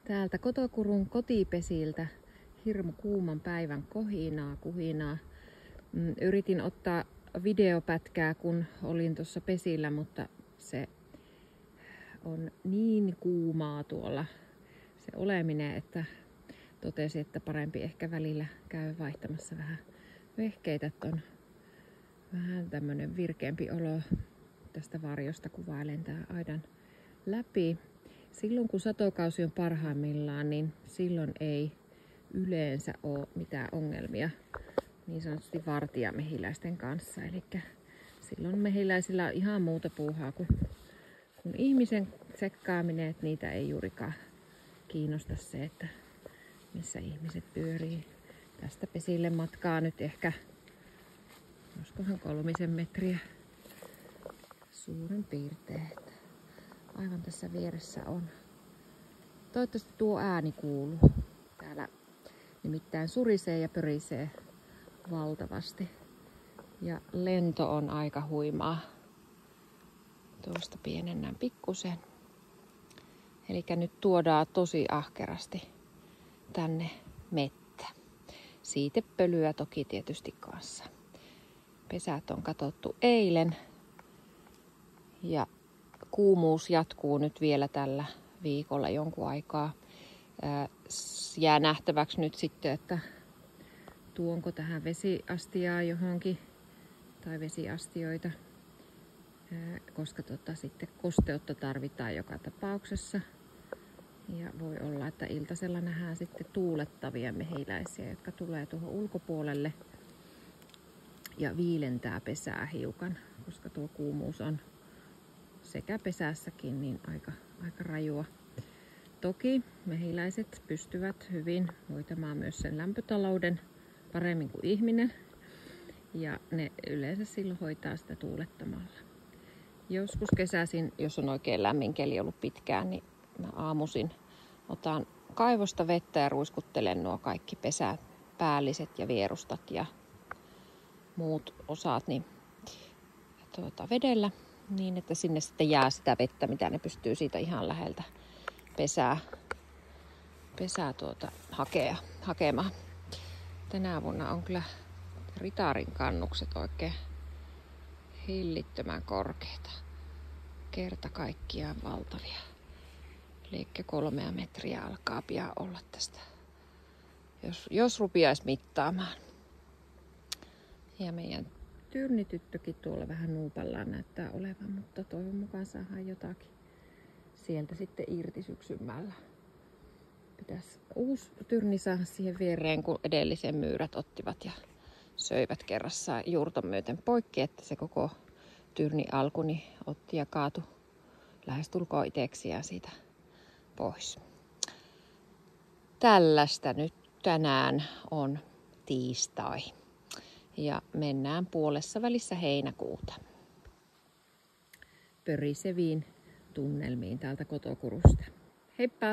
Täältä Kotokurun kotipesiltä hirmu kuuman päivän kuhinaa. Yritin ottaa videopätkää, kun olin tuossa pesillä, mutta se on niin kuumaa tuolla se oleminen, että totesin, että parempi ehkä välillä käy vaihtamassa vähän vehkeitä, että on vähän tämmönen virkeämpi olo. Tästä varjosta kuvailen tää aidan läpi. Silloin kun satokausi on parhaimmillaan, niin silloin ei yleensä ole mitään ongelmia niin sanotusti vartijamehiläisten kanssa. Eli silloin mehiläisillä on ihan muuta puuhaa kuin ihmisen tsekkaaminen, että niitä ei juurikaan kiinnosta se, että missä ihmiset pyörii. Tästä pesille matkaa nyt ehkä, olisikohan 3 metriä suurin piirtein. Aivan tässä vieressä on. Toivottavasti tuo ääni kuuluu. Täällä nimittäin surisee ja pörisee valtavasti. Ja lento on aika huimaa. Tuosta pienennän pikkusen. Eli nyt tuodaan tosi ahkerasti tänne mettä. Siitepölyä toki tietysti kanssa. Pesät on katsottu eilen. Ja kuumuus jatkuu nyt vielä tällä viikolla jonkun aikaa. Jää nähtäväksi nyt sitten, että tuonko tähän vesiastiaa johonkin tai vesiastioita, koska sitten kosteutta tarvitaan joka tapauksessa. Ja voi olla, että iltasella nähdään sitten tuulettavia mehiläisiä, jotka tulee tuohon ulkopuolelle ja viilentää pesää hiukan, koska tuo kuumuus on sekä pesässäkin niin aika rajua. Toki mehiläiset pystyvät hyvin hoitamaan myös sen lämpötalouden paremmin kuin ihminen. Ja ne yleensä silloin hoitaa sitä tuulettamalla. Joskus kesäisin, jos on oikein lämmin keli ollut pitkään, niin mä aamuisin otan kaivosta vettä ja ruiskuttelen nuo kaikki pesäpäälliset ja vierustat ja muut osat niin vedellä. Niin, että sinne sitten jää sitä vettä, mitä ne pystyy siitä ihan läheltä pesää hakemaan. Tänä vuonna on kyllä ritaarin kannukset oikein hillittömän korkeita. Kerta kaikkiaan valtavia. Eli 3 metriä alkaa pian olla tästä, jos rupiaisi mittaamaan. Ja meidän tyrnityttökin tuolla vähän nuupallaan näyttää olevan, mutta toivon mukaan saadaan jotakin sieltä sitten irti syksymällä. Pitäisi uusi tyrni saada siihen viereen, kun edellisen myyrät ottivat ja söivät kerrassaan juurton myöten poikki, että se koko tyrni alkuni otti ja kaatui lähestulkoon itseksiään siitä pois. Tällaista nyt tänään on tiistai. Ja mennään puolessa välissä heinäkuuta pöriseviin tunnelmiin täältä Kotokurusta. Heippa!